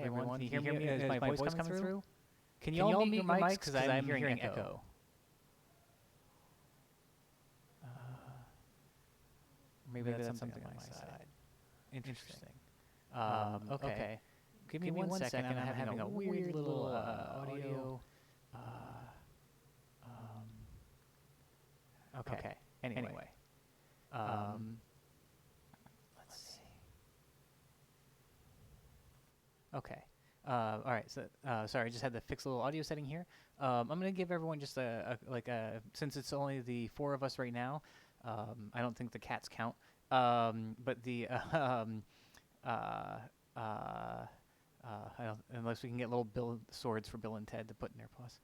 everyone. Can you hear me? Is my voice coming through? Can you all mute your mics? Because I'm hearing echo. Maybe that's something on my side. Interesting. Okay. Give me 1 second. I'm having a weird little audio. Okay. Anyway. Let's see. Okay. All right. So, sorry, I just had to fix a little audio setting here. I'm gonna give everyone just since it's only the 4 of us right now. I don't think the cats count. But the I don't, unless we can get little swords for Bill and Ted to put in their paws.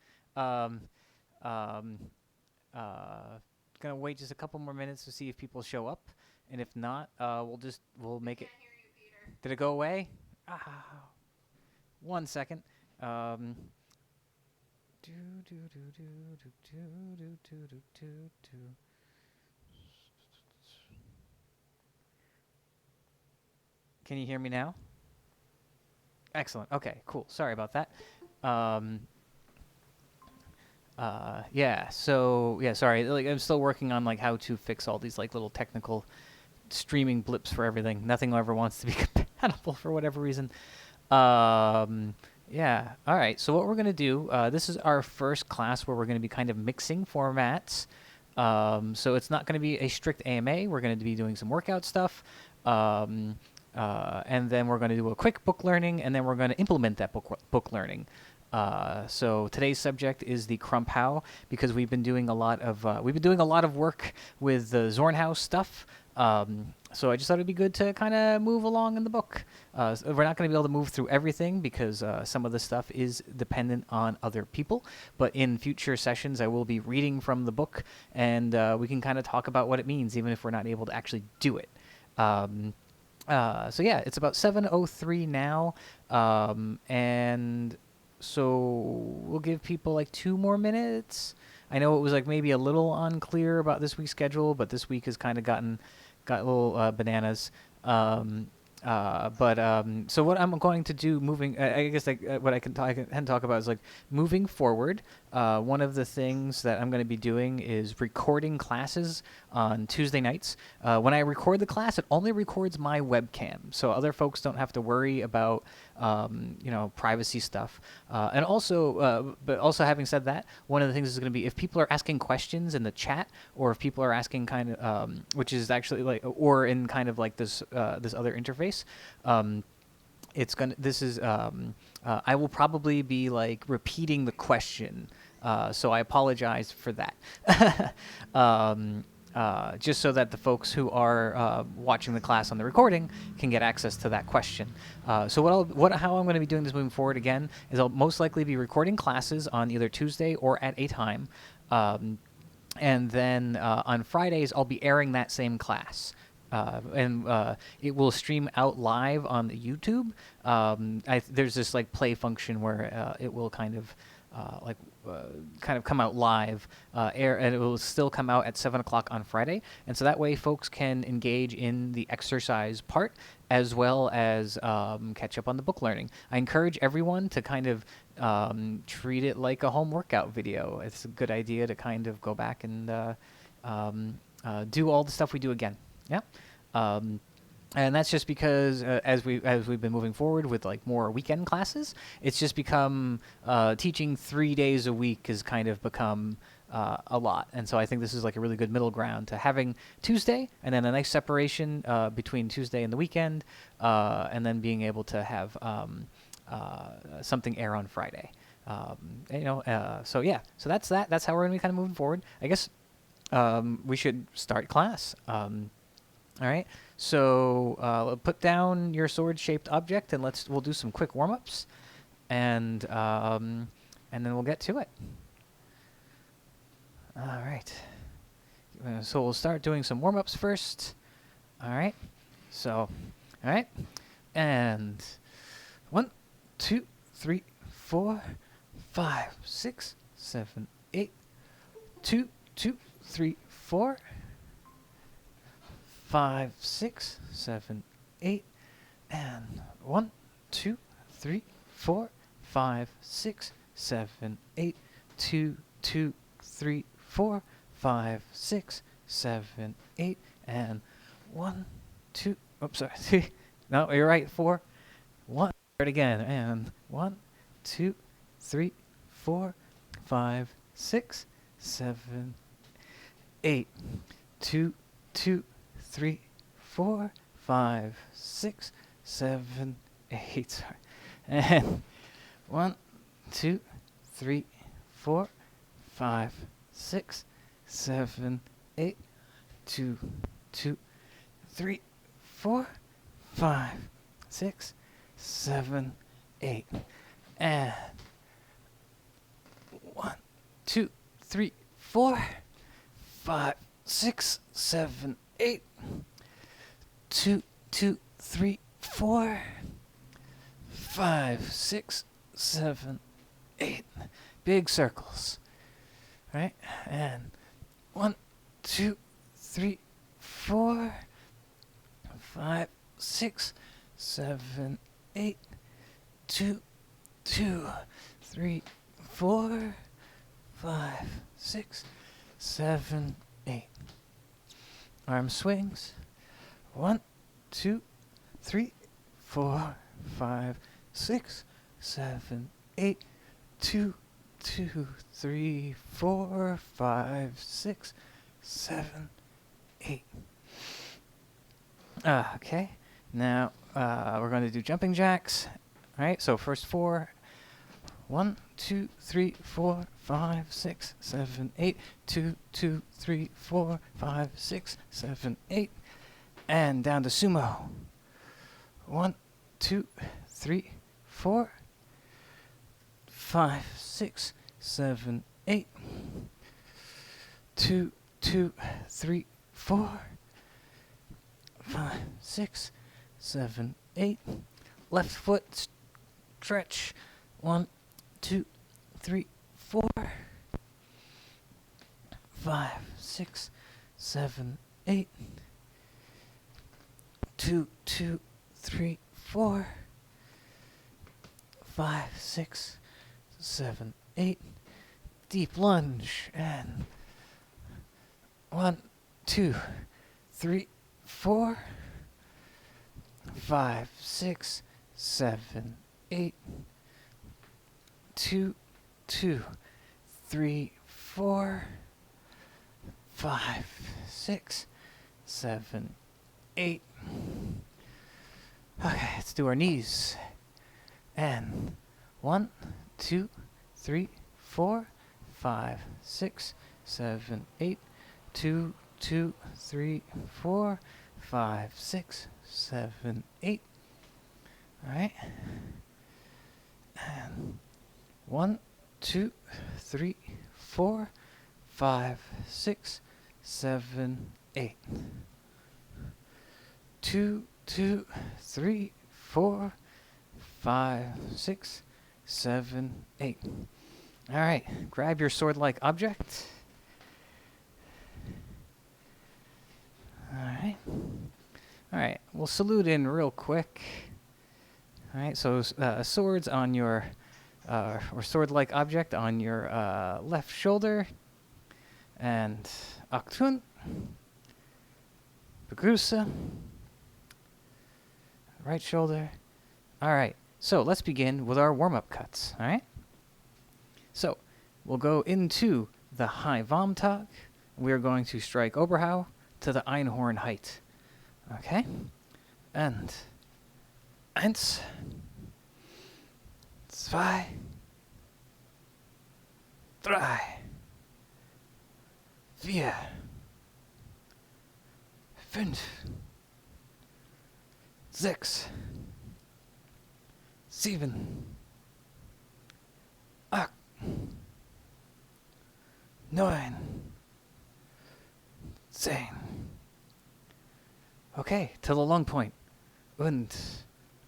Gonna wait just a couple more minutes to see if people show up, and if not, we'll make it. Hear you, Peter. Did it go away? 1 second. Can you hear me now? Excellent. Okay, cool. Sorry about that. Yeah. So yeah, sorry. Like I'm still working on like how to fix all these like little technical streaming blips for everything. Nothing ever wants to be compatible for whatever reason. Yeah. All right. So what we're gonna do? This is our first class where we're gonna be kind of mixing formats. So it's not gonna be a strict AMA. We're gonna be doing some workout stuff. And then we're going to do a quick book learning, and then we're going to implement that book learning. So today's subject is the Krumphau, because we've been doing a lot of work with the Zornhaus stuff. So I just thought it'd be good to kind of move along in the book. So we're not going to be able to move through everything because some of the stuff is dependent on other people. But in future sessions, I will be reading from the book, and we can kind of talk about what it means, even if we're not able to actually do it. So yeah, it's about 7:03 now, and so we'll give people like 2 more minutes. I know it was like maybe a little unclear about this week's schedule, but this week has kind of got a little bananas. So what I'm going to do I guess like what I can talk about is like moving forward. One of the things that I'm going to be doing is recording classes on Tuesday nights. When I record the class, it only records my webcam, so other folks don't have to worry about privacy stuff. And also, but also having said that, one of the things is going to be if people are asking questions in the chat, or if people are asking kind of, which is actually like, or in kind of like this other interface. I will probably be like repeating the question, so I apologize for that. Just so that the folks who are watching the class on the recording can get access to that question. So how I'm going to be doing this moving forward again is I'll most likely be recording classes on either Tuesday or at a time, and then on Fridays I'll be airing that same class. And it will stream out live on the YouTube. There's this like play function where it will kind of come out live, air, and it will still come out at 7 o'clock on Friday. And so that way folks can engage in the exercise part as well as catch up on the book learning. I encourage everyone to kind of treat it like a home workout video. It's a good idea to kind of go back and do all the stuff we do again. Yeah. And that's just because as we've been moving forward with like more weekend classes, it's just become teaching 3 days a week has kind of become a lot. And so I think this is like a really good middle ground to having Tuesday and then a nice separation between Tuesday and the weekend, and then being able to have something air on Friday. So yeah, so that's that. That's how we're going to be kind of moving forward. I guess we should start class. All right, so put down your sword-shaped object, and we'll do some quick warm-ups, and then we'll get to it. All right, so we'll start doing some warm-ups first. All right, all right, and 1, 2, 3, 4, 5, 6, 7, 8, 2, 2, 3, 4. 5, 6, 7, 8, and 1, 2, 3, 4, 5, 6, 7, 8. 2, 2, 3, 4, 5, 6, 7, 8, and 1, 2. Oops, sorry. No, you're right. 4. 1. Start again. And 1, 2, 3, 4, 5, 6, 7, 8. 2, 2, 3, 4, 5, 6, 7, 8. Sorry. And 1, 2, 3, 4, 5, 6, 7, 8. 2, 2, 3, 4, 5, 6, 7, 8. And 1, 2, 3, 4, 5, 6, 7, 8. 2, 2, 3, 4, 5, 6, 7, 8. Big circles. Right? And 1, 2, 3, 4, 5, 6, 7, 8. 2, 2, 3, 4, 5, 6, 7, 8. Arm swings. 1, 2, 3, 4, 5, 6, 7, 8. 2, 2, 3, 4, 5, 6, 7, 8. Okay. Now we're going to do jumping jacks. All right. So first 4. 1, 2, 3, 4, 5, 6, 7, 8. 2, 2, 3, 4, 5, 6, 7, 8. And down to sumo. 1, 2, 3, 4, 5, 6, 7, 8. 2, 2, 3, 4, 5, 6, 7, 8. Left foot stretch. 1, 2, 3, 4, 5, 6, 7, 8. 2, 2, 3, 4, 5, 6, 7, 8. Deep lunge. And 1, 2, 3, 4, 5, 6, 7, 8. 2, 2, 3, 4, 5, 6, 7, 8. Okay, let's do our knees. And 1, 2, 3, 4, 5, 6, 7, 8. 2, 2, 3, 4, 5, 6, 7, 8. All right. And 1, 2, 3, 4, 5, 6, 7, 8. 2, 2, 3, 4, 5, 6, 7, 8. All right, grab your sword-like object. All right, we'll salute in real quick. All right, so swords on your, or sword-like object on your left shoulder. And Aktun, Begrüße, right shoulder. All right, so let's begin with our warm-up cuts, all right? So we'll go into the high Warmtag. We're going to strike Oberhau to the Einhorn height, okay? And 1, 2, 3, 4, 5, 6, 7, 8, 9, 10. Okay, to the long point. Und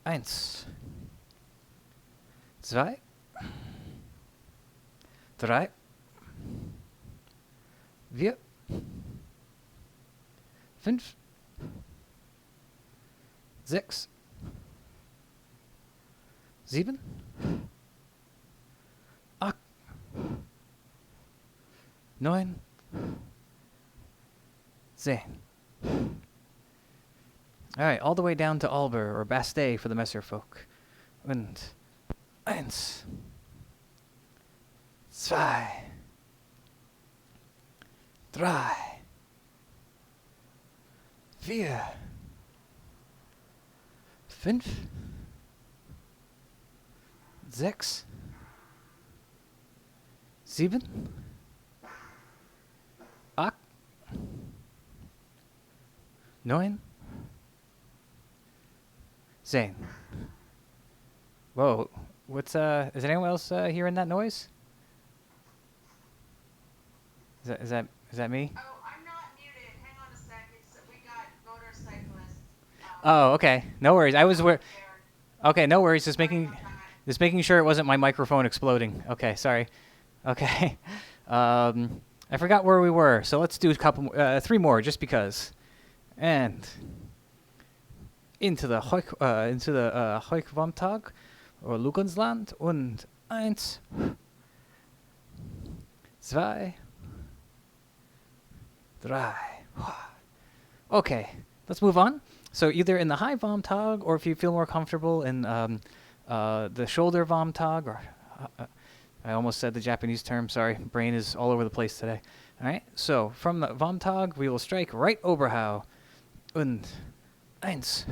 1, 2, 3, 4, 5, 6, sieben, acht, neun, 10. All right, all the way down to Alber or Bastei for the Messerfolk. Und eins, zwei, drei, vier, fünf, sechs, sieben, acht, neun, 10. Whoa, what's is anyone else hearing that noise? Is that me? Oh, I'm not muted. Hang on a sec. We got motorcyclists. Oh, okay. No worries. I was where. There. Okay, no worries. Just Sorry making, about that. just making sure it wasn't my microphone exploding. Okay, sorry. Okay, I forgot where we were. So let's do a couple, three more, just because. And into the Heukvamtag or Lugensland und eins, zwei, drei. Okay, let's move on. So either in the high Vomtag, or if you feel more comfortable in the shoulder Vomtag, or I almost said the Japanese term. Sorry, brain is all over the place today. All right. So from the Vomtag, we will strike right Oberhau und eins,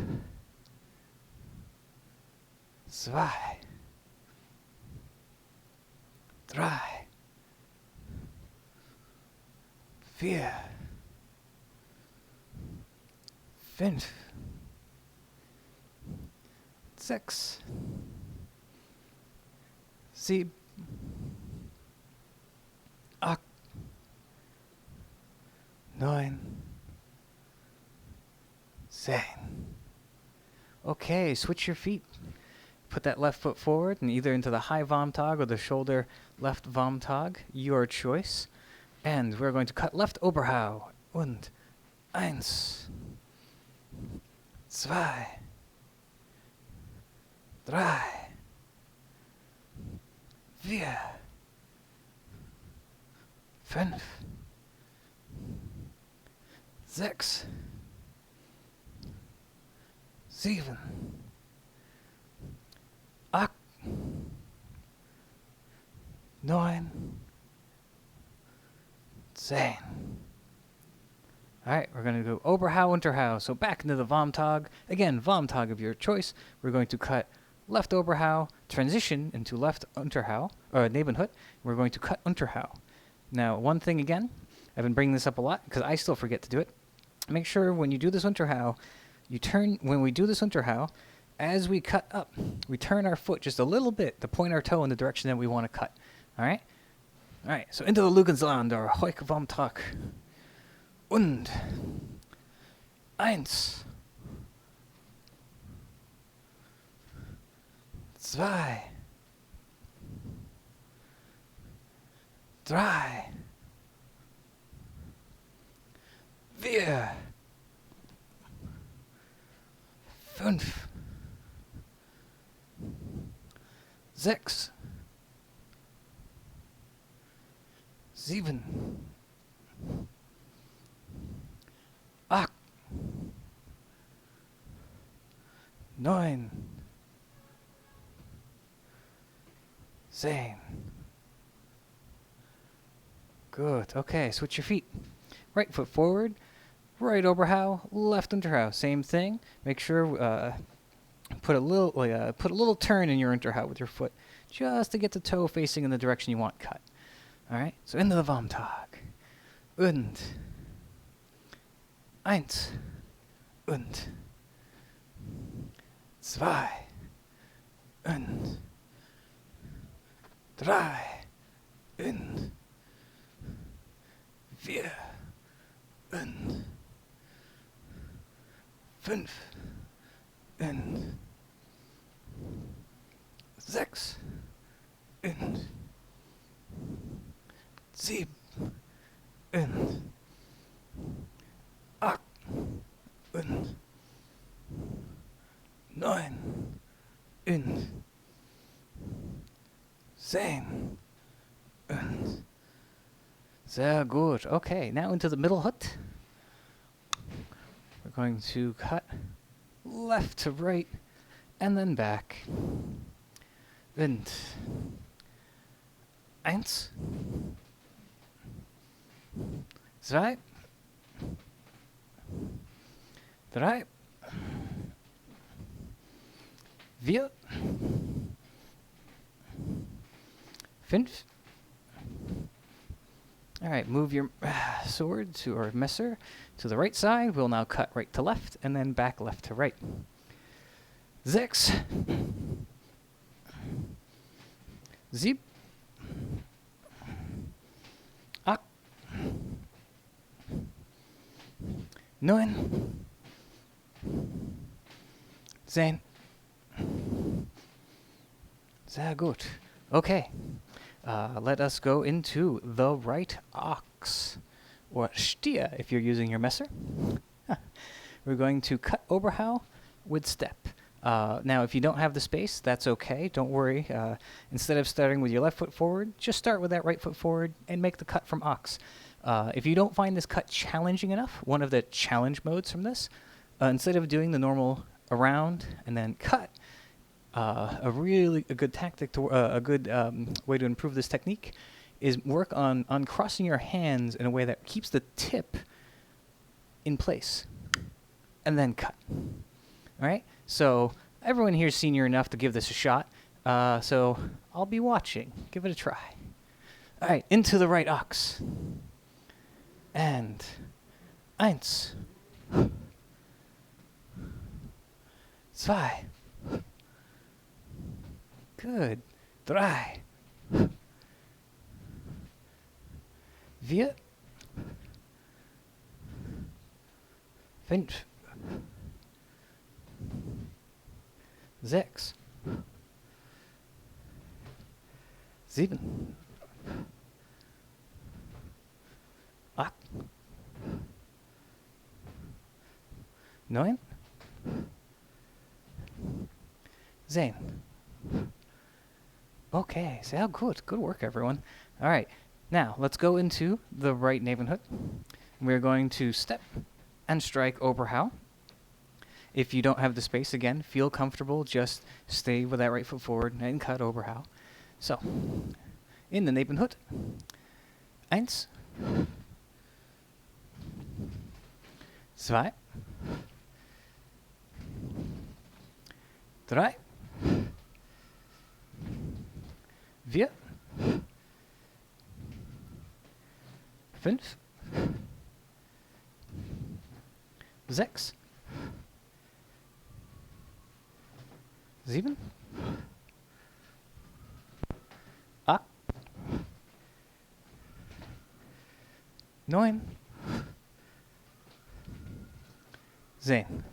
zwei, drei, vier, fünf, sechs, sieben, acht, neun, 10. Okay, switch your feet. Put that left foot forward and either into the high Vomtag or the shoulder left Vomtag, your choice. And we're going to cut left Oberhau und eins, zwei, drei, vier, fünf, sechs, sieben, acht, neun, 10. All right, we're going to go Oberhau, Unterhau. So back into the Vomtag. Again, Vomtag of your choice. We're going to cut left Oberhau, transition into left Unterhau, or Nebenhut. We're going to cut Unterhau. Now, one thing again, I've been bringing this up a lot because I still forget to do it. Make sure when you do this Unterhau, when we do this Unterhau, as we cut up, we turn our foot just a little bit to point our toe in the direction that we want to cut. All right? All right, so into the Lugensland, or Heuk vom Tag. Und eins, zwei, drei, vier, fünf, sechs, sieben, acht, neun, 10. Good. Okay, switch your feet. Right foot forward, right Oberhau, left Unterhau. Same thing. Make sure put a little turn in your Unterhau with your foot, just to get the toe facing in the direction you want cut. All right. So into the Vomtag. Und eins und zwei und drei und vier und fünf und sechs und sieben und acht und neun und Zane. Sehr gut. Okay, now into the middle hut. We're going to cut left to right and then back. Und eins, zwei, drei, vier, fünf. All right, move your sword to or messer to the right side. We'll now cut right to left and then back left to right. Sechs, sieben, acht, neun, 10. Sehr gut. Okay. Let us go into the right ox, or Stier if you're using your messer. We're going to cut Oberhau with step. Now, if you don't have the space, that's okay. Don't worry. Instead of starting with your left foot forward, just start with that right foot forward and make the cut from ox. If you don't find this cut challenging enough, one of the challenge modes from this, instead of doing the normal around and then cut, a good tactic to a good way to improve this technique is work on crossing your hands in a way that keeps the tip in place, and then cut. All right. So everyone here's senior enough to give this a shot. So I'll be watching. Give it a try. All right. Into the right ox. And eins, zwei. Good. Drei. Vier. Fünf. Sechs. Sieben. Acht. Neun. 10. Okay, sehr gut. Good work, everyone. All right, now let's go into the right neighborhood. We're going to step and strike Oberhau. If you don't have the space, again, feel comfortable. Just stay with that right foot forward and cut Oberhau. So, in the neighborhood, eins, zwei, drei, vier, fünf, sechs, sieben, acht, neun, 10.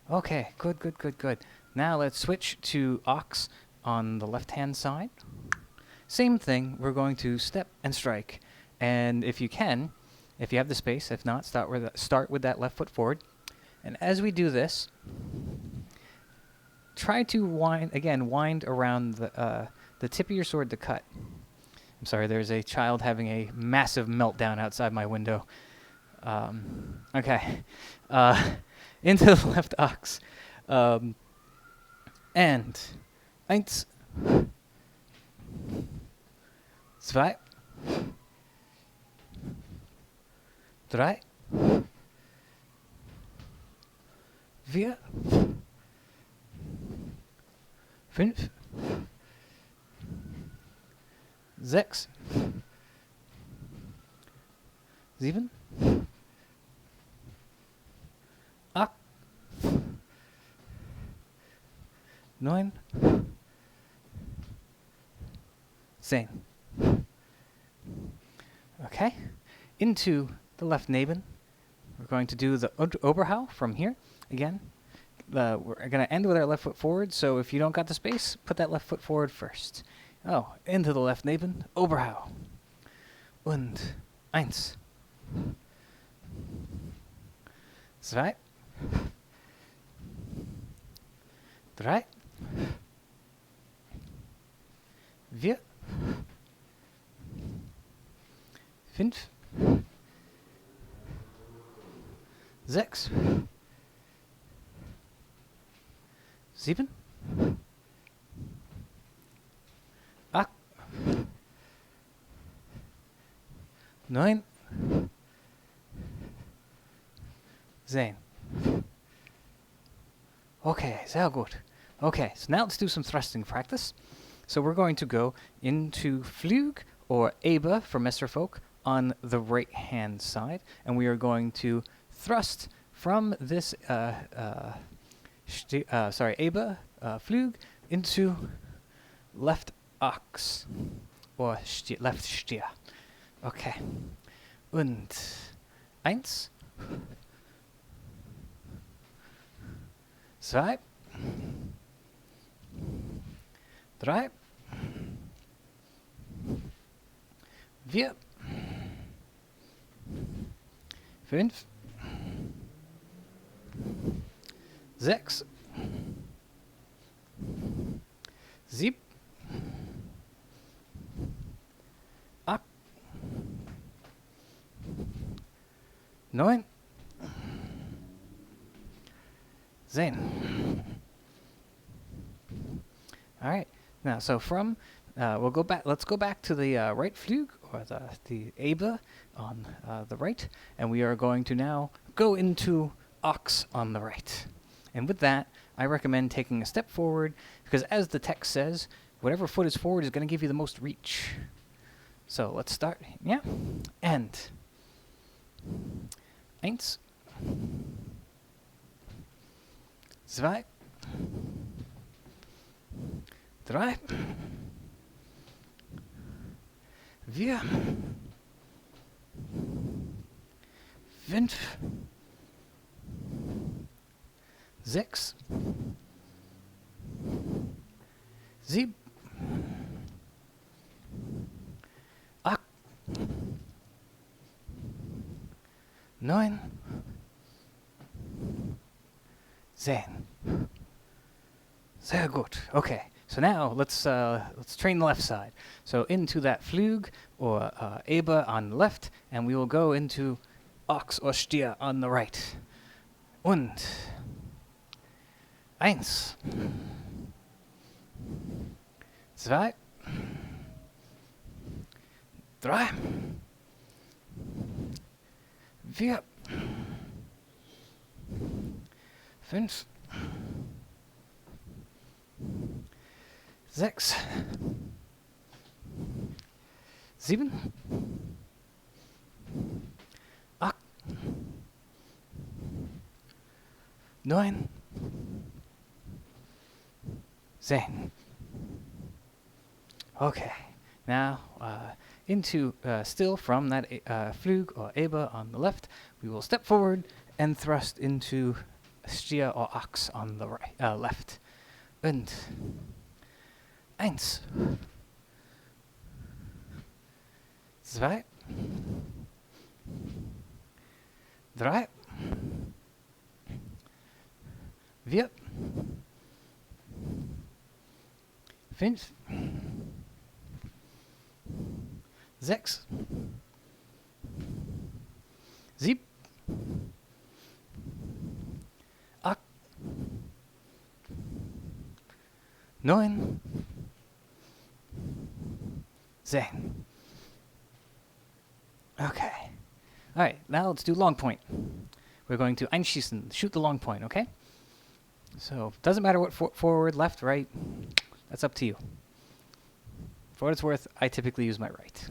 Okay, good. Now let's switch to ox on the left-hand side. Same thing, we're going to step and strike. And if you can, if you have the space, if not, start with that left foot forward. And as we do this, try to wind around the tip of your sword to cut. I'm sorry, there's a child having a massive meltdown outside my window. Okay. Into the left ox. And eins, zwei, drei, vier, fünf, sechs, sieben, acht, neun, 10. Okay, into the left Neben. We're going to do the Oberhau from here. Again, we're going to end with our left foot forward, so if you don't got the space, put that left foot forward first. Oh, into the left Neben, Oberhau. Und eins, zwei, drei, 4, 5, 6, 7, 8, 9, 10. Okay, sehr gut. Okay, so now let's do some thrusting practice. So we're going to go into Flug or Eba for Messerfolk on the right hand side, and we are going to thrust from this Eba Flug into left ox or left Stier. Okay. Und 1, 2, 3, 4, 5, 6, 7, 8, 9, 10. All right. Now, so from we'll go back. Let's go back to the right flug or the Eba on the right, and we are going to now go into ox on the right. And with that, I recommend taking a step forward because, as the text says, whatever foot is forward is going to give you the most reach. So let's start. Yeah, and 1, 2, 3, 4, 5, 6, 7, 8, 9, 10. Sehr gut. Okay. So now let's train the left side. So into that Flug or Eba on the left, and we will go into Ox or Stier on the right. Und 1, 2, 3, 4, 5, 6, 7, 8, 9, 10. Okay, now into still from that Flug or Eba on the left, we will step forward and thrust into Stier or Ox on the right, left. Und 1, 2, 3, 4, 5, 6, 7, 8, 9, 10. Okay. All right, now let's do long point. We're going to einschießen, shoot the long point, okay? So, doesn't matter what forward, left, right, that's up to you. For what it's worth, I typically use my right.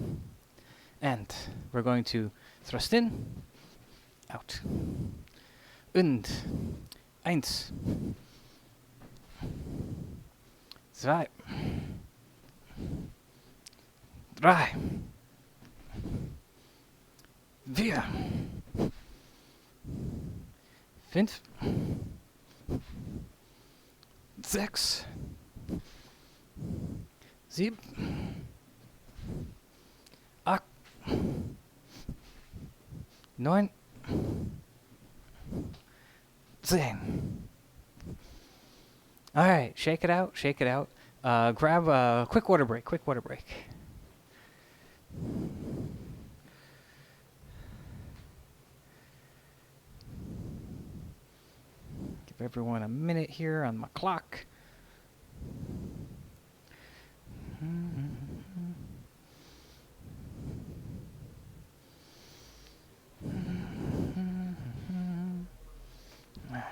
And we're going to thrust in, out. Und 1, 2, 3, 4, 5, 6, 7, 8, 9, 10. All right, shake it out, shake it out. Grab a quick water break. Quick water break. Give everyone a minute here on my clock. All right.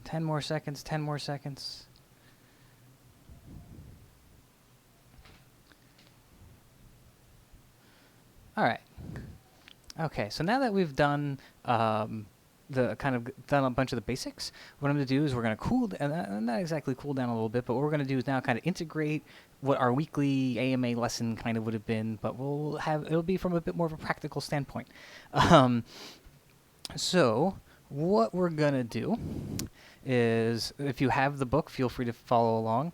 10 more seconds, 10 more seconds. All right. Okay, so now that we've done the kind of done a bunch of the basics, what I'm going to do is we're going to cool, not exactly cool down a little bit, but what we're going to do is now kind of integrate what our weekly AMA lesson kind of would have been, but it'll be from a bit more of a practical standpoint. So what we're going to do is, if you have the book, feel free to follow along.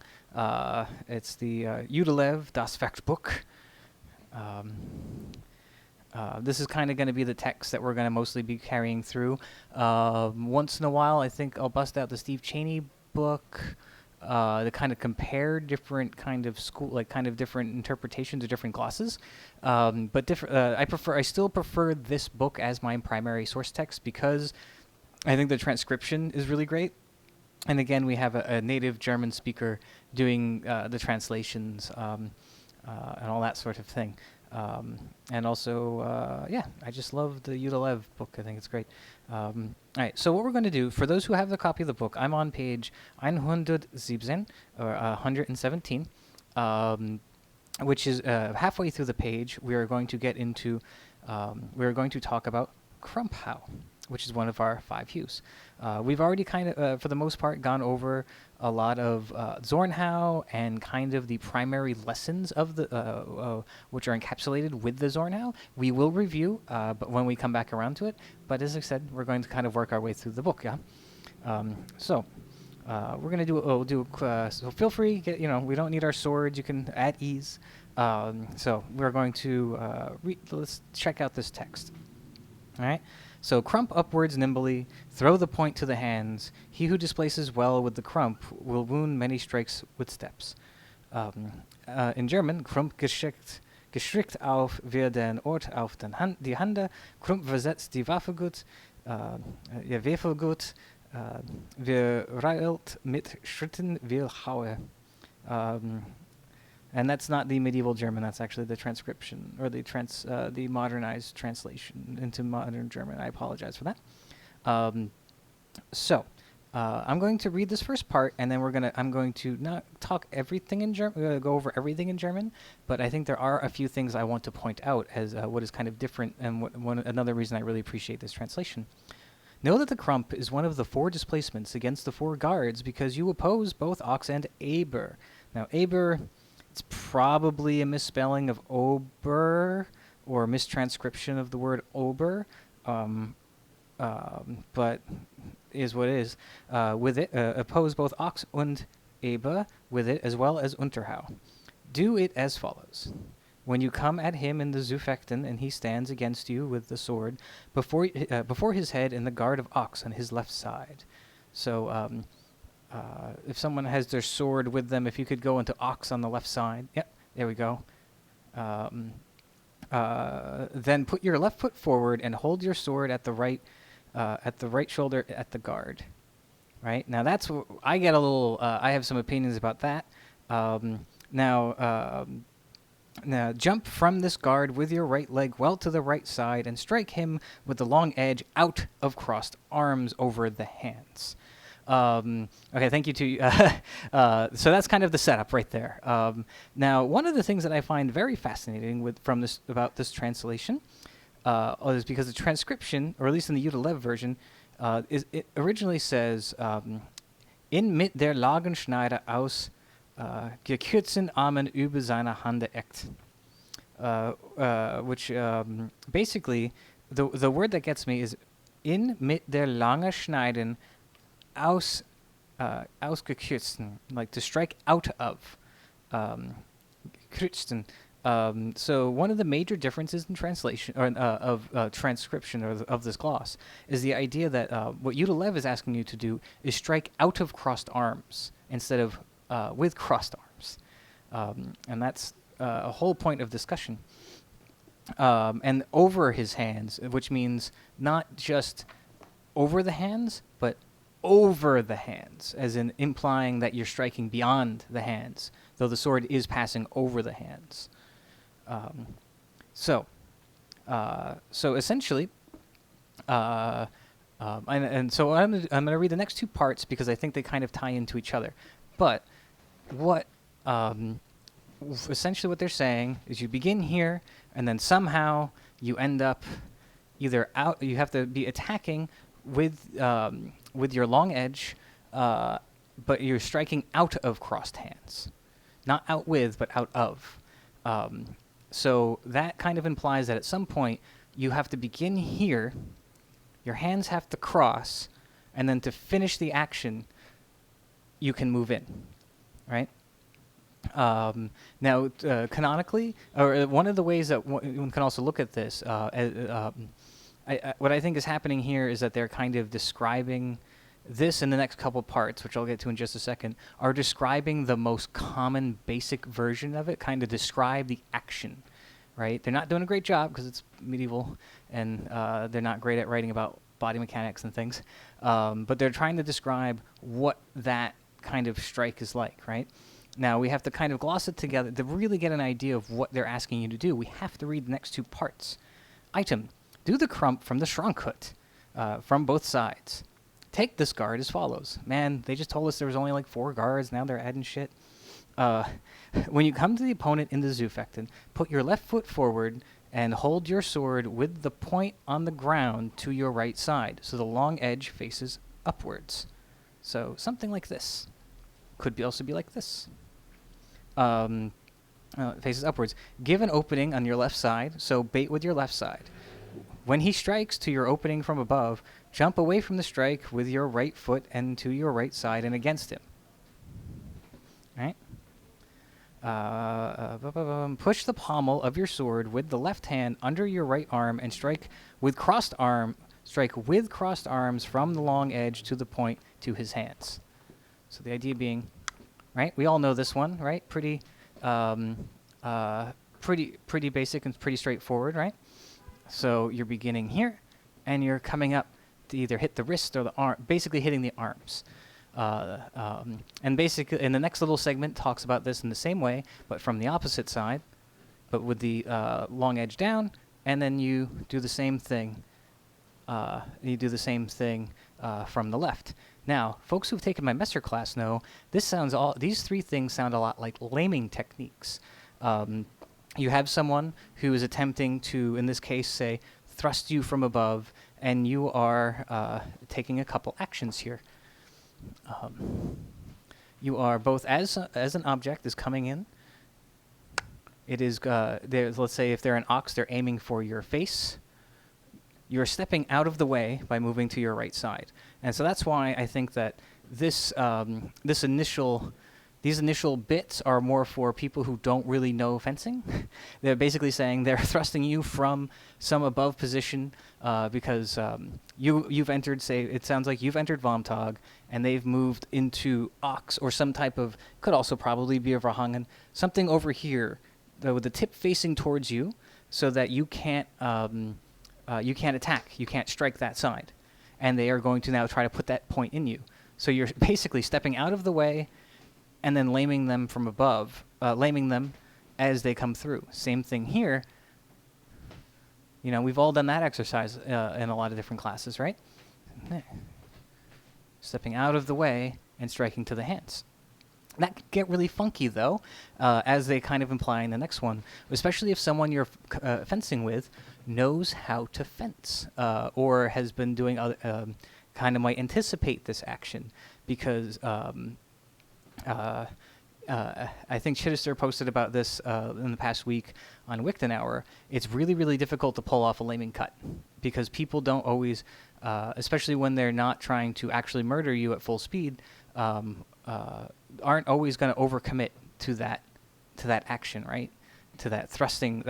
It's the Udelev Das Werkbook. This is kind of going to be the text that we're going to mostly be carrying through. Once in a while, I think I'll bust out the Steve Chaney book to kind of compare different kind of different interpretations of different glosses. But I still prefer this book as my primary source text because I think the transcription is really great. And again, we have a native German speaker doing the translations and all that sort of thing. And also, I just love the Udelev book. I think it's great. All right, so what we're going to do, for those who have the copy of the book, I'm on page 117, or 117, which is halfway through the page. We are going to get into, we are going to talk about Krumphau, which is one of our 5 hues. We've already kind of, for the most part, gone over a lot of Zornhau and kind of the primary lessons of the which are encapsulated with the Zornhau. We will review, but when we come back around to it. But as I said, we're going to kind of work our way through the book. Yeah. So we're gonna do. So feel free. We don't need our swords. You can at ease. So we're going to let's check out this text. All right. So crump upwards nimbly, throw the point to the hands. He who displaces well with the crump will wound many strikes with steps. In German, Krump geschickt auf wir den Ort auf die Hände, Krump versetzt die Waffe gut, ihr Waffe gut, wir reilt mit Schritten will haue. And that's not the medieval German. That's actually the transcription, or the modernized translation into modern German. I apologize for that. So I'm going to read this first part, and then I'm going to not talk everything in German, go over everything in German, but I think there are a few things I want to point out as what is kind of different, and another reason I really appreciate this translation. Know that the Krump is one of the 4 displacements against the 4 guards because you oppose both Ox and Aber. Now, Aber, it's probably a misspelling of Ober or a mistranscription of the word Ober, but is what it is. With it, oppose both Ox und Aber with it, as well as Unterhau. Do it as follows. When you come at him in the Zufechten, and he stands against you with the sword, before his head and the guard of Ox on his left side. So, if someone has their sword with them, if you could go into Ox on the left side. Yep, there we go. Then put your left foot forward and hold your sword at the right shoulder at the guard. Right? Now that's I get a little. I have some opinions about that. Now jump from this guard with your right leg well to the right side and strike him with the long edge out of crossed arms over the hands. Okay, thank you to so that's kind of the setup right there. Now, one of the things that I find very fascinating about this translation is because the transcription, or at least in the Udelev version, it originally says in mit der Lagenschneider aus gekürzten Armen über seine Hände eckt, which basically the word that gets me is in mit der langen Schneiden ausgekürzen, like to strike out of. Kristen. So one of the major differences in translation or of transcription of this gloss is the idea that what Udalev is asking you to do is strike out of crossed arms instead of with crossed arms, and that's a whole point of discussion. And over his hands, which means not just over the hands, but over the hands, as in implying that you're striking beyond the hands, though the sword is passing over the hands. Um, so, so essentially, and so I'm gonna read the next two parts because I think they kind of tie into each other. But what essentially what they're saying is you begin here, and then somehow you end up either out. You have to be attacking with your long edge, but you're striking out of crossed hands, not out with, but out of. So that kind of implies that at some point you have to begin here, your hands have to cross, and then to finish the action, you can move in, right? Now, canonically, or one of the ways that one can also look at this, what I think is happening here is that they're kind of describing this in the next couple parts, which I'll get to in just a second, are describing the most common basic version of it, kind of describe the action, right? They're not doing a great job because it's medieval, and they're not great at writing about body mechanics and things, but they're trying to describe what that kind of strike is like, right? Now, we have to kind of gloss it together to really get an idea of what they're asking you to do. We have to read the next two parts. Item, do the crump from the Schrankut, from both sides. Take this guard as follows. Man, they just told us there was only like 4 guards. Now they're adding shit. When you come to the opponent in the Zufekten, put your left foot forward and hold your sword with the point on the ground to your right side, so the long edge faces upwards. So something like this. Could also be like this. Faces upwards. Give an opening on your left side, so bait with your left side. When he strikes to your opening from above, jump away from the strike with your right foot and to your right side and against him. Right? Push the pommel of your sword with the left hand under your right arm and strike with crossed arms from the long edge to the point to his hands. So the idea being, right? We all know this one, right? Pretty basic and pretty straightforward, right? So you're beginning here, and you're coming up to either hit the wrist or the arm, basically hitting the arms. And basically, in the next little segment, talks about this in the same way, but from the opposite side, but with the long edge down, and then you do the same thing. From the left. Now, folks who've taken my Messer class know these 3 things sound a lot like laming techniques. You have someone who is attempting to, in this case, say, thrust you from above, and you are taking a couple actions here. You are both as an object is coming in. It is let's say if they're an ox, they're aiming for your face. You're stepping out of the way by moving to your right side, and so that's why I think that these initial bits are more for people who don't really know fencing. They're basically saying they're thrusting you from some above position because you've entered, say, it sounds like you've entered Vomtog, and they've moved into Ox or some type of, could also probably be a Verhangen, something over here with the tip facing towards you so that you can't attack, you can't strike that side. And they are going to now try to put that point in you. So you're basically stepping out of the way and then laming them from above, laming them as they come through. Same thing here. You know, we've all done that exercise in a lot of different classes, right? Stepping out of the way and striking to the hands. That could get really funky, though, as they kind of imply in the next one, especially if someone you're fencing with knows how to fence or has been doing kind of might anticipate this action because I think Chittister posted about this in the past week on Wickton Hour. It's really, really difficult to pull off a laming cut because people don't always, especially when they're not trying to actually murder you at full speed, aren't always going to overcommit to to that action, right? To that thrusting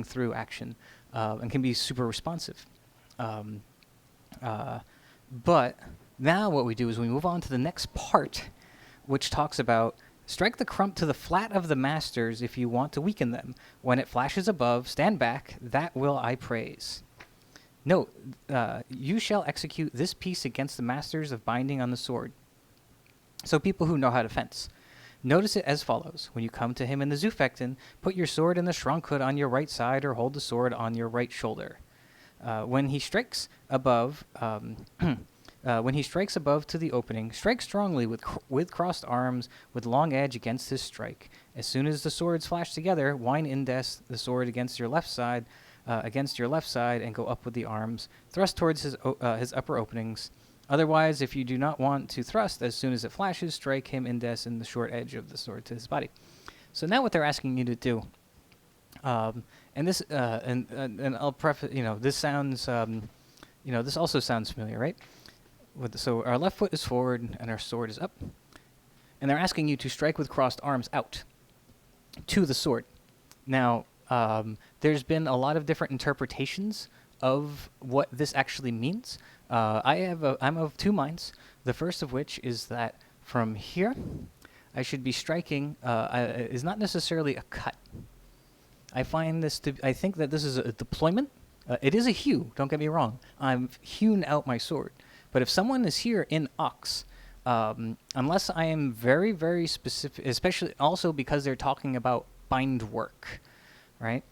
through action, and can be super responsive. Um, but now what we do is we move on to the next part, which talks about strike the crump to the flat of the masters if you want to weaken them. When it flashes above, stand back. That will I praise. Note, you shall execute this piece against the masters of binding on the sword. So people who know how to fence. Notice it as follows. When you come to him in the Zufekten, put your sword in the Schrankhood on your right side or hold the sword on your right shoulder. When he strikes above, to the opening, strike strongly with crossed arms, with long edge against his strike. As soon as the swords flash together, wind indes the sword against your left side, and go up with the arms. Thrust towards his upper openings. Otherwise, if you do not want to thrust, as soon as it flashes, strike him indes in the short edge of the sword to his body. So now what they're asking you to do. And this, and I'll preface, this sounds, this also sounds familiar, right? So our left foot is forward and our sword is up. And they're asking you to strike with crossed arms out to the sword. Now, there's been a lot of different interpretations of what this actually means. I'm of two minds. The first of which is that from here, I should be striking, is not necessarily a cut. I think that this is a deployment. It is a hew, don't get me wrong. I've hewn out my sword. But if someone is here in Ox, unless I am very, very specific, especially also because they're talking about bind work, right?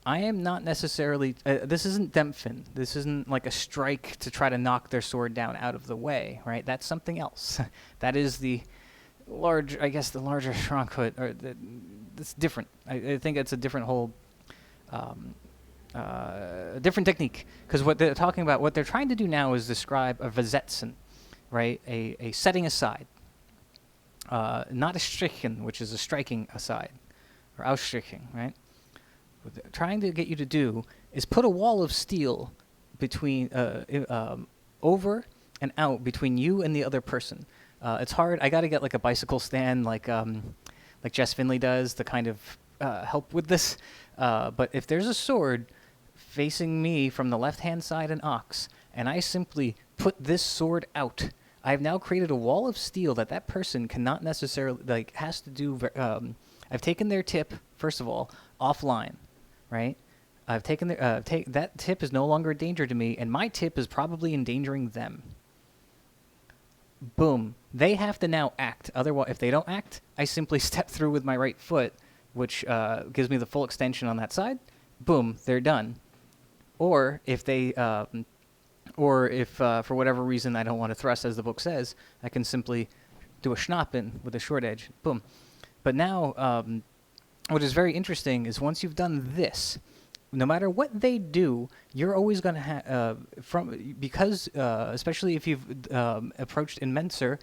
I am not necessarily, this isn't Demphin. This isn't like a strike to try to knock their sword down out of the way, right? That's something else. That is the larger Schrankhood, or it's different. I think it's a different whole, different technique. Because what they're trying to do now is describe a Versetzen, right? A setting aside. Not a Strichen, which is a striking aside, or Ausstrichen, right? What they're trying to get you to do is put a wall of steel between, over and out between you and the other person. It's hard. I got to get like a bicycle stand, like Jess Finley does, to kind of help with this. But if there's a sword facing me from the left-hand side in Ox, and I simply put this sword out, I have now created a wall of steel that person cannot necessarily, has to do. I've taken their tip, first of all, offline, right? I've taken that tip is no longer a danger to me, and my tip is probably endangering them. Boom. They have to now act. Otherwise, if they don't act, I simply step through with my right foot, which gives me the full extension on that side. Boom, they're done. Or if for whatever reason I don't want to thrust, as the book says, I can simply do a schnappen with a short edge. Boom. But now, what is very interesting is once you've done this, no matter what they do, you're always going to have, especially if you've approached in Menser,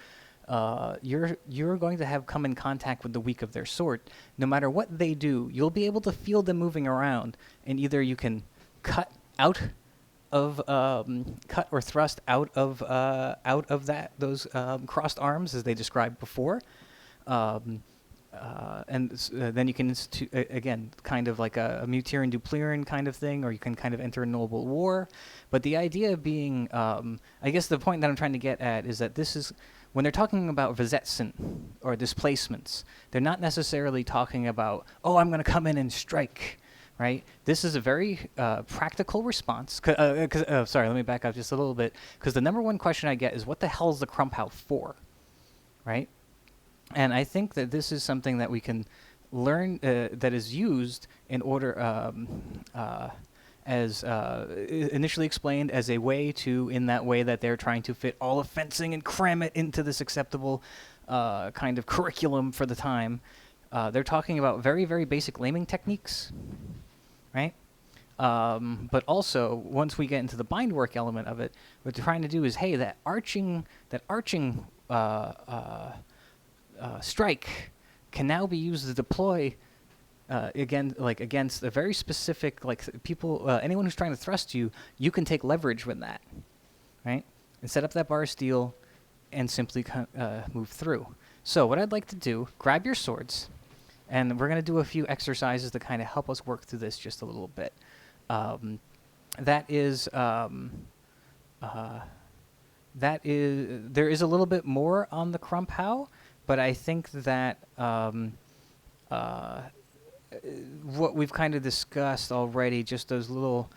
you're going to have come in contact with the weak of their sword. No matter what they do, you'll be able to feel them moving around, and either you can cut or thrust out of those crossed arms as they described before. Then you can institute, again, kind of like a Mutirin Duplirin kind of thing, or you can kind of enter a noble war. But the idea being, I guess the point that I'm trying to get at is that this is, when they're talking about Versetzen, or displacements, they're not necessarily talking about, I'm going to come in and strike, right? This is a very practical response. Sorry, let me back up just a little bit, because the number one question I get is, what the hell is the Krumphau for, right? And I think that this is something that we can learn, that is used in order, as initially explained as a way to, in that way that they're trying to fit all of fencing and cram it into this acceptable kind of curriculum for the time. They're talking about very, very basic laming techniques, right? But also, once we get into the bind work element of it, what they're trying to do is, hey, that arching strike can now be used to deploy against a very specific, people, anyone who's trying to thrust you. You can take leverage with that, right? And set up that bar of steel and simply move through. So what I'd like to do, grab your swords, And we're going to do a few exercises to kind of help us work through this just a little bit. That is, there is a little bit more on the Krumphau, but I think that what we've kind of discussed already, just those little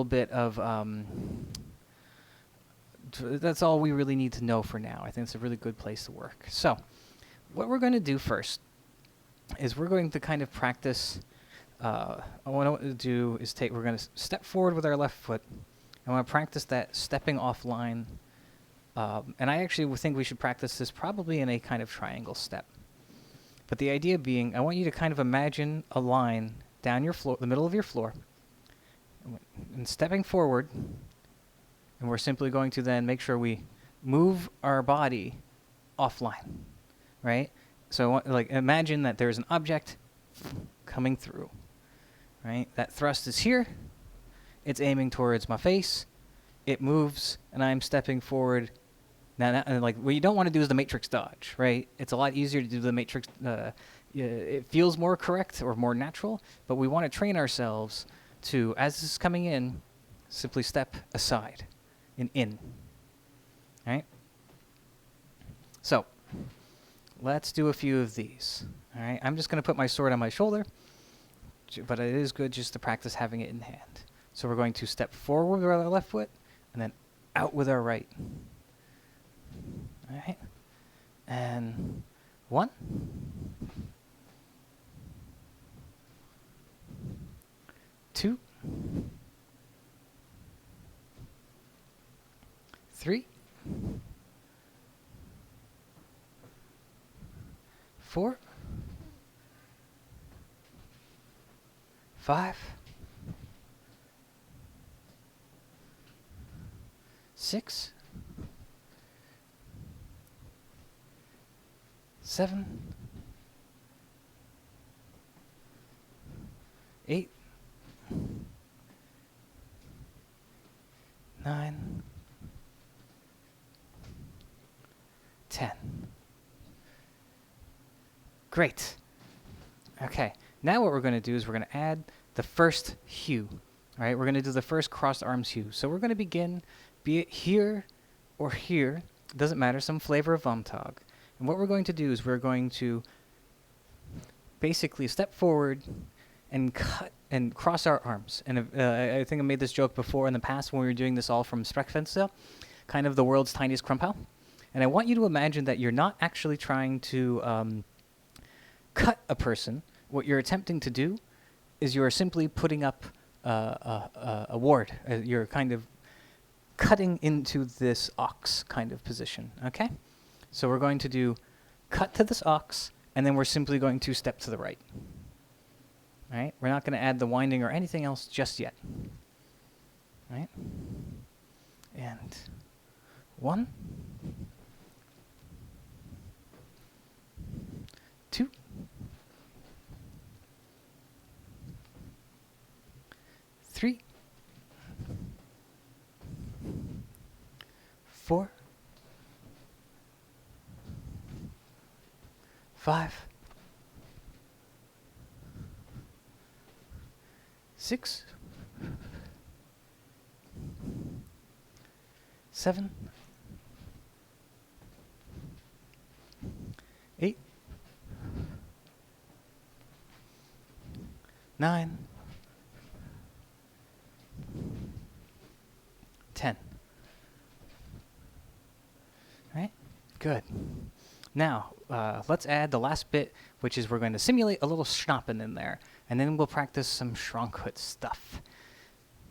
bit of that's all we really need to know for now. I think it's a really good place to work. So, what we're going to do first is we're going to kind of practice. What I want to do is we're going to step forward with our left foot. I want to practice that stepping off line. And I actually think we should practice this probably in a kind of triangle step. But the idea being, I want you to kind of imagine a line down your floor, the middle of your floor, and stepping forward. And we're simply going to then make sure we move our body offline, right? So imagine that there's an object coming through, right? That thrust is here. It's aiming towards my face. It moves, and I'm stepping forward. Now, what you don't want to do is the matrix dodge, right? It's a lot easier to do the matrix. It feels more correct or more natural, but we want to train ourselves to, as this is coming in, simply step aside and in. All right? So, let's do a few of these. All right? I'm just going to put my sword on my shoulder, but it is good just to practice having it in hand. So we're going to step forward with our left foot and then out with our right. All right? And 1. 2. 3. 4. 5. 6. 7. 8. 9. 10. Great. Okay. Now what we're going to do is we're going to add the first hue. All right. We're going to do the first crossed arms hue. So we're going to begin, be it here or here, it doesn't matter, some flavor of Vomtog. And what we're going to do is we're going to basically step forward and cut and cross our arms. And I think I made this joke before in the past when we were doing this all from Sprechfenster, kind of the world's tiniest Krumphau. And I want you to imagine that you're not actually trying to cut a person. What you're attempting to do is you're simply putting up a ward. You're kind of cutting into this ox kind of position, okay? So we're going to do cut to this ox, and then we're simply going to step to the right. All right? We're not going to add the winding or anything else just yet. All right? And 1. 2. 3. 4. 5. 6. 7. 8. 9. 10. All right? Good. Now, let's add the last bit, which is we're going to simulate a little schnappen in there, and then we'll practice some Schrankhut stuff.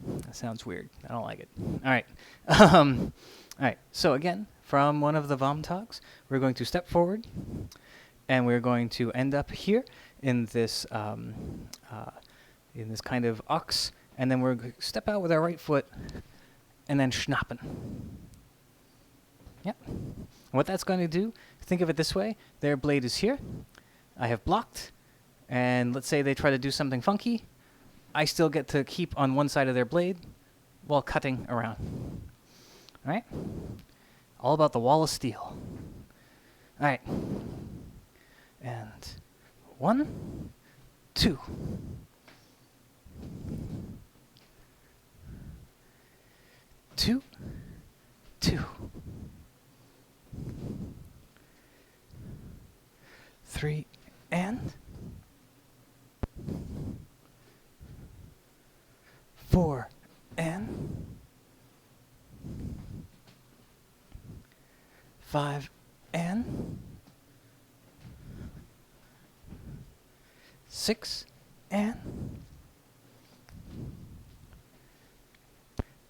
That sounds weird. I don't like it. All right. All right. So again, from one of the Vomtogs, we're going to step forward, and we're going to end up here in this kind of ox, and then we're going to step out with our right foot, and then schnappen. Yep. And what that's going to do, think of it this way. Their blade is here. I have blocked. And let's say they try to do something funky. I still get to keep on one side of their blade while cutting around. All right? All about the wall of steel. All right. And 1, 2. 2, 2. 3, and 4, and 5, and 6, and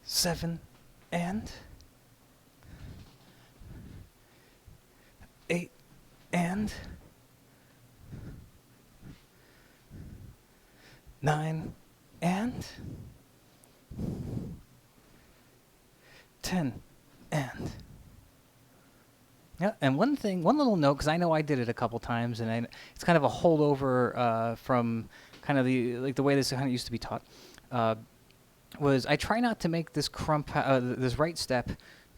7, and 8, and 9, and 10, and yeah. And one little note, because I know I did it a couple times, and it's kind of a holdover from kind of the way this kind of used to be taught. Was I try not to make this this right step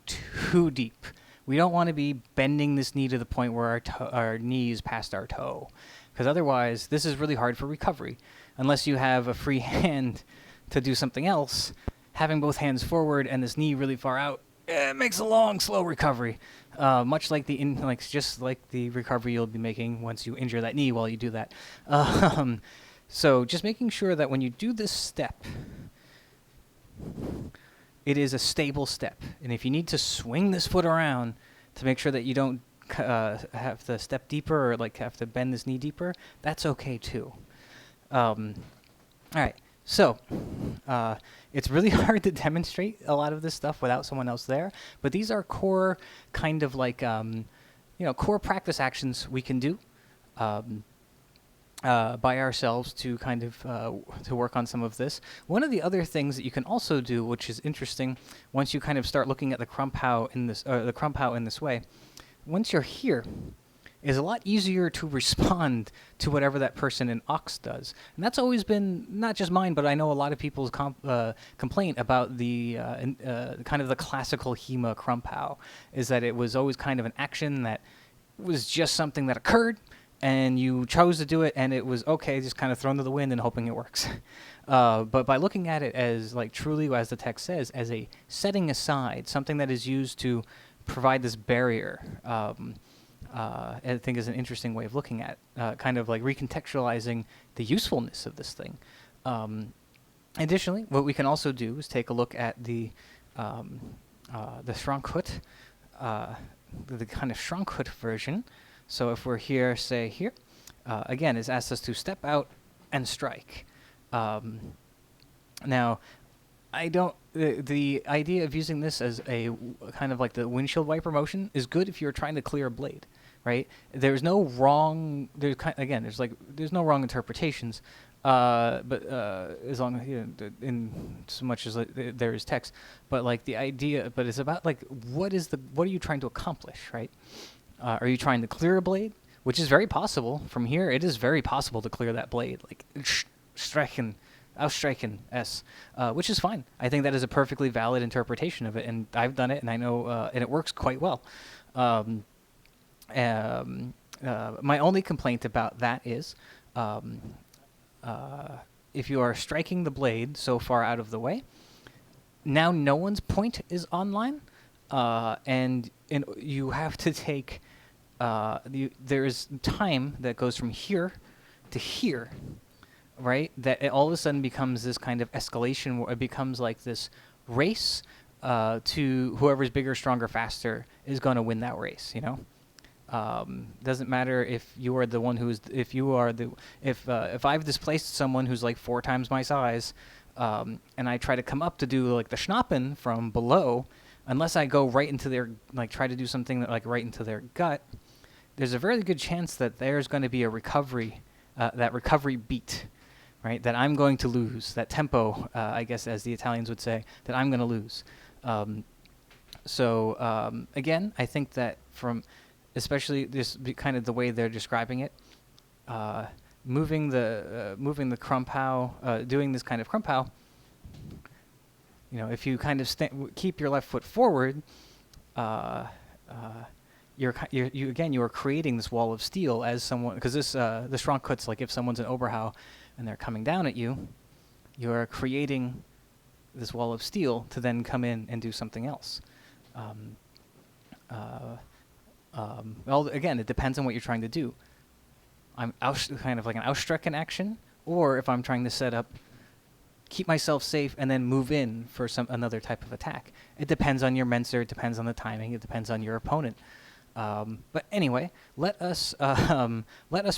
too deep. We don't want to be bending this knee to the point where our knee is past our toe, because otherwise this is really hard for recovery. Unless you have a free hand to do something else, having both hands forward and this knee really far out, it makes a long, slow recovery. Much like just like the recovery you'll be making once you injure that knee while you do that. So just making sure that when you do this step, it is a stable step. And if you need to swing this foot around to make sure that you don't have to step deeper or have to bend this knee deeper, that's okay too. All right. So, it's really hard to demonstrate a lot of this stuff without someone else there, but these are core kind of core practice actions we can do by ourselves to kind of to work on some of this. One of the other things that you can also do, which is interesting, once you kind of start looking at the Krumphau in this way, once you're here, is a lot easier to respond to whatever that person in Ox does. And that's always been, not just mine, but I know a lot of people's complaint about the kind of the classical Hema Krumphau, is that it was always kind of an action that was just something that occurred, and you chose to do it, and it was okay, just kind of thrown to the wind and hoping it works. But by looking at it as, truly, as the text says, as a setting aside, something that is used to provide this barrier, I think is an interesting way of looking at kind of recontextualizing the usefulness of this thing. Additionally, what we can also do is take a look at the Schrankhut, the kind of Schrankhut version. So if we're here, say here, again, it asks us to step out and strike. Now, I don't. The idea of using this as a kind of like the windshield wiper motion is good if you're trying to clear a blade, right? There's no wrong. There's no wrong interpretations, but as long as in so much as there is text, but the idea, but it's about what are you trying to accomplish, right? Are you trying to clear a blade, which is very possible from here? It is very possible to clear that blade, streichen. Ausstreichen, which is fine. I think that is a perfectly valid interpretation of it, and I've done it, and I know, and it works quite well. My only complaint about that is, if you are striking the blade so far out of the way, now no one's point is online, and you have to take. There is time that goes from here to here. Right, that it all of a sudden becomes this kind of escalation where it becomes like this race to whoever's bigger, stronger, faster is going to win that race. Doesn't matter if you are the one if I've displaced someone who's 4 times my size, and I try to come up to do the schnappen from below, unless I go right into their try to do something that right into their gut, there's a very good chance that there's going to be a recovery, that recovery beat. Right, that I'm going to lose, that tempo, I guess, as the Italians would say, that I'm going to lose. Again, I think that especially this kind of the way they're describing it, moving the Krumphau, doing this kind of Krumphau, if you kind of keep your left foot forward, you are creating this wall of steel as someone, because the Schrankkuts, like if someone's an Oberhau and they're coming down at you, you're creating this wall of steel to then come in and do something else. Um, well, again, it depends on what you're trying to do. I'm kind of like an Ausstrecken action, or if I'm trying to set up, keep myself safe, and then move in for another type of attack. It depends on your Menser, it depends on the timing, it depends on your opponent. But anyway, let us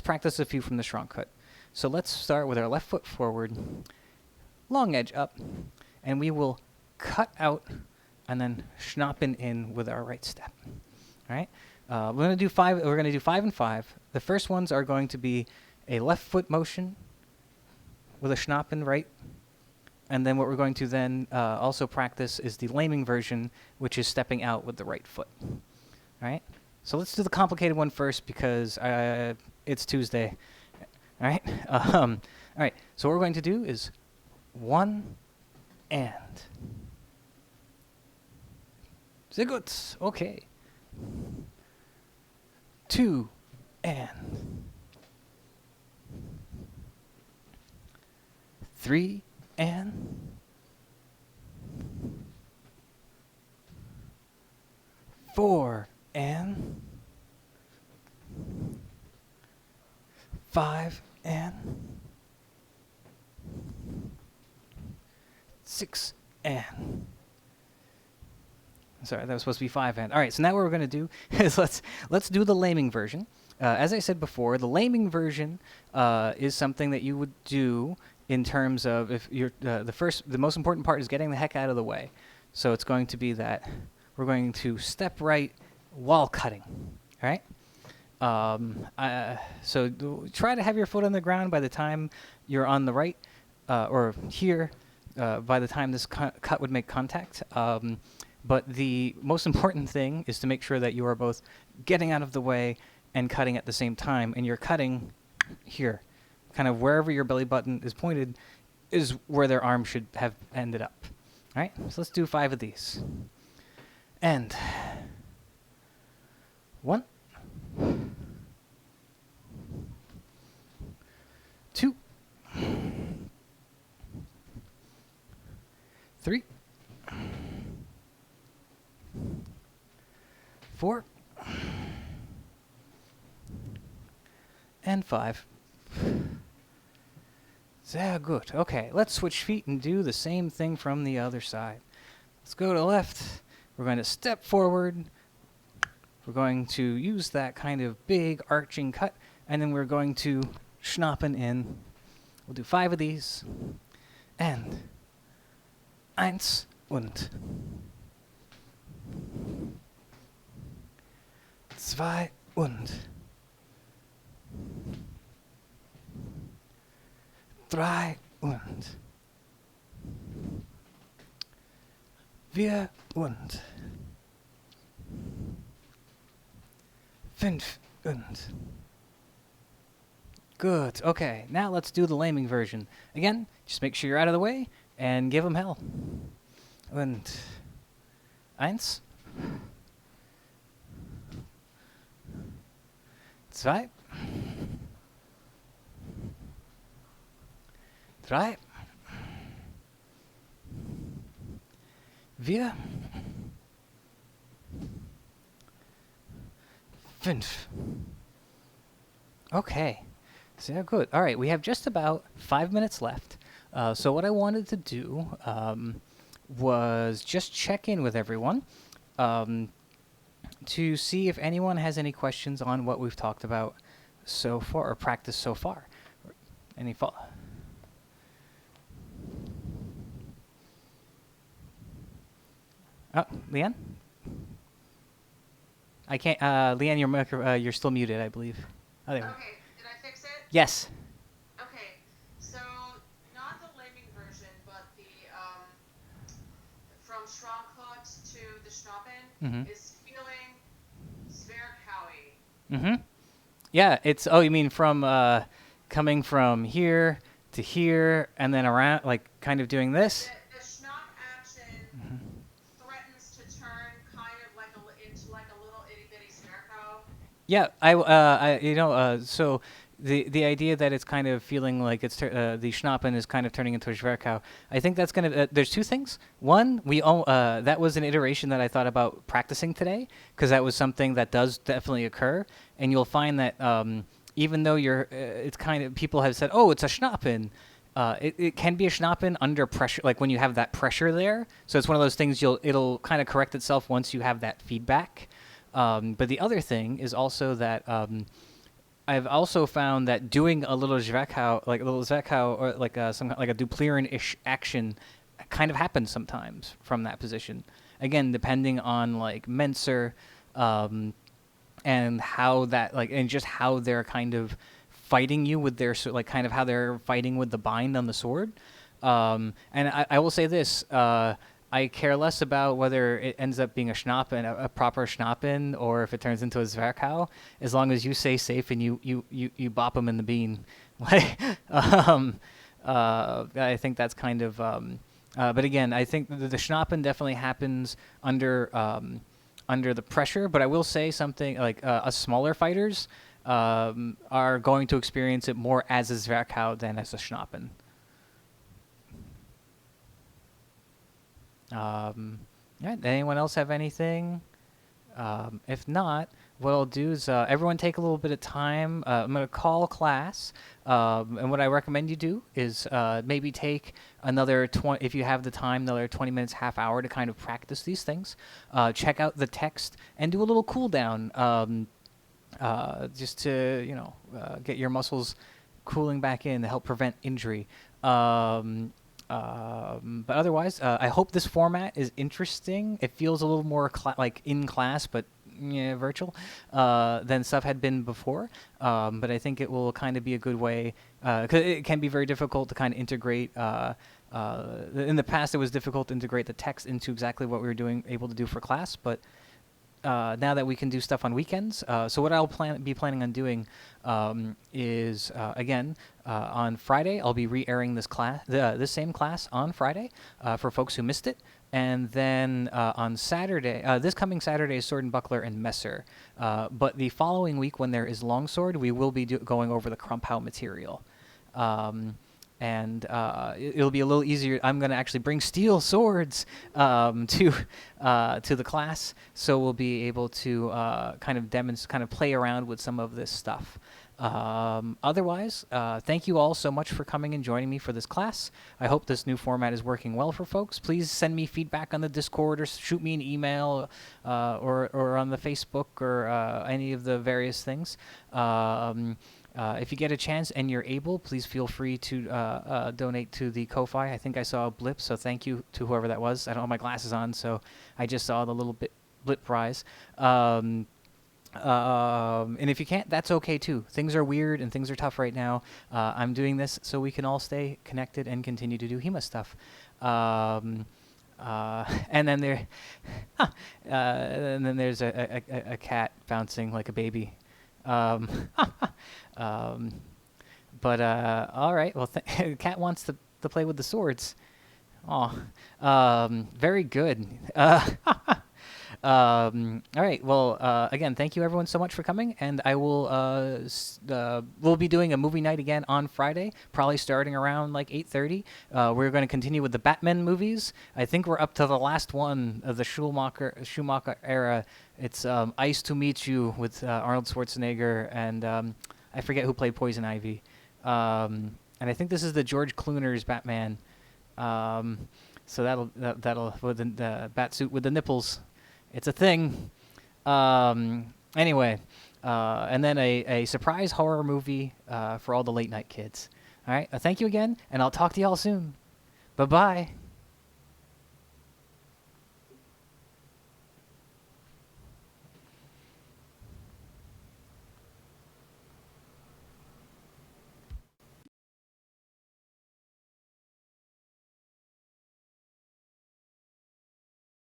practice a few from the Schrankkut. So let's start with our left foot forward, long edge up, and we will cut out and then schnappen in with our right step. All right. We're going to do 5. We're going to do 5 and 5. The first ones are going to be a left foot motion with a schnappen right, and then what we're going to then also practice is the laming version, which is stepping out with the right foot. All right. So let's do the complicated one first because it's Tuesday. All right. All right. So what we're going to do is 1 and. Sehr gut. Okay. 2 and 3 and 4 and 5 and 6 and. Sorry, that was supposed to be 5 and. All right, so now what we're going to do is let's do the laming version. As I said before, the laming version is something that you would do in terms of if you're the most important part is getting the heck out of the way. So it's going to be that we're going to step right while cutting. All right. So try to have your foot on the ground by the time you're on the right or here. By the time this cut would make contact. But the most important thing is to make sure that you are both getting out of the way and cutting at the same time. And you're cutting here. Kind of wherever your belly button is pointed is where their arm should have ended up. All right? So let's do 5 of these. And 1, 2, 3, 4 and 5. Sehr good. Okay, let's switch feet and do the same thing from the other side. Let's go to the left. We're going to step forward. We're going to use that kind of big arching cut, and then we're going to schnappen in. We'll do 5 of these. And 1 und 2 und 3 und 4 und 5 und. Good. Okay, now let's do the laming version. Again, just make sure you're out of the way and give them hell. Und 1, 2, 3, 4, 5. Okay, sehr good. All right, we have just about 5 minutes left. So what I wanted to do was just check in with everyone to see if anyone has any questions on what we've talked about so far or practiced so far. Any Oh, Leanne? I can't. Leanne, you're still muted, I believe. Oh, there we go. Okay, did I fix it? Yes. Okay, so not the laming version, but the from Schrankhout to the Schnappen is feeling Zwerghowie. Mm-hmm. Yeah, it's. Oh, you mean from coming from here to here and then around, like kind of doing this? The Schnapp action threatens to turn kind of like into like a little itty bitty Zwerghowie. Yeah, so the idea that it's kind of feeling like the Schnappen is kind of turning into a Schwerkau. I think that's gonna. There's two things. One, that was an iteration that I thought about practicing today because that was something that does definitely occur, and you'll find that even though it's kind of people have said, oh, it's a Schnappen. It can be a Schnappen under pressure, like when you have that pressure there. So it's one of those things it'll kind of correct itself once you have that feedback. But the other thing is also that I've also found that doing a little Zwerchhau, like a little Zwerchhau, or like like a Duplieren-ish action, kind of happens sometimes from that position. Again, depending on like Menser, and how that and just how they're kind of fighting you with their like kind of how they're fighting with the bind on the sword. And I will say this. I care less about whether it ends up being a Schnappen, a proper Schnappen, or if it turns into a Zwerchhau, as long as you stay safe and you bop them in the bean. Like, I think that's kind of. But again, I think the Schnappen definitely happens under the pressure. But I will say something like us smaller fighters are going to experience it more as a Zwerchhau than as a Schnappen. All right, anyone else have anything? If not, what I'll do is everyone take a little bit of time. I'm going to call class, and what I recommend you do is maybe take another 20, if you have the time, another 20 minutes, half hour to kind of practice these things. Check out the text and do a little cool down, just to get your muscles cooling back in to help prevent injury. But otherwise, I hope this format is interesting. It feels a little more like in class, but yeah, virtual than stuff had been before. But I think it will kind of be a good way because it can be very difficult to kind of integrate. In the past, it was difficult to integrate the text into exactly what we were able to do for class, but now that we can do stuff on weekends. So what I'll be planning on doing is again on Friday I'll be re-airing this same class on Friday for folks who missed it, and then on Saturday, this coming Saturday is Sword and Buckler and Messer. But the following week when there is Longsword, we will be going over the Krumphau material. And it'll be a little easier. I'm going to actually bring steel swords to the class, so we'll be able to kind of play around with some of this stuff. Otherwise, thank you all so much for coming and joining me for this class. I hope this new format is working well for folks. Please send me feedback on the Discord or shoot me an email or on the Facebook or any of the various things. If you get a chance and you're able, please feel free to donate to the Ko-Fi. I think I saw a blip, so thank you to whoever that was. I don't have my glasses on, so I just saw the little blip prize. And if you can't, that's okay too. Things are weird and things are tough right now. I'm doing this so we can all stay connected and continue to do Hema stuff. And then there's a cat bouncing like a baby. But all right. Well, Cat wants to play with the swords. Oh, very good. All right. Well, again, thank you everyone so much for coming, and I will we'll be doing a movie night again on Friday, probably starting around like 8:30. We're going to continue with the Batman movies. I think we're up to the last one of the Schumacher era. It's Ice to Meet You with Arnold Schwarzenegger and I forget who played Poison Ivy. And I think this is the George Clooney's Batman. So that'll with the bat suit with the nipples. It's a thing. Anyway, and then a surprise horror movie for all the late night kids. All right. Thank you again, and I'll talk to y'all soon. Bye-bye.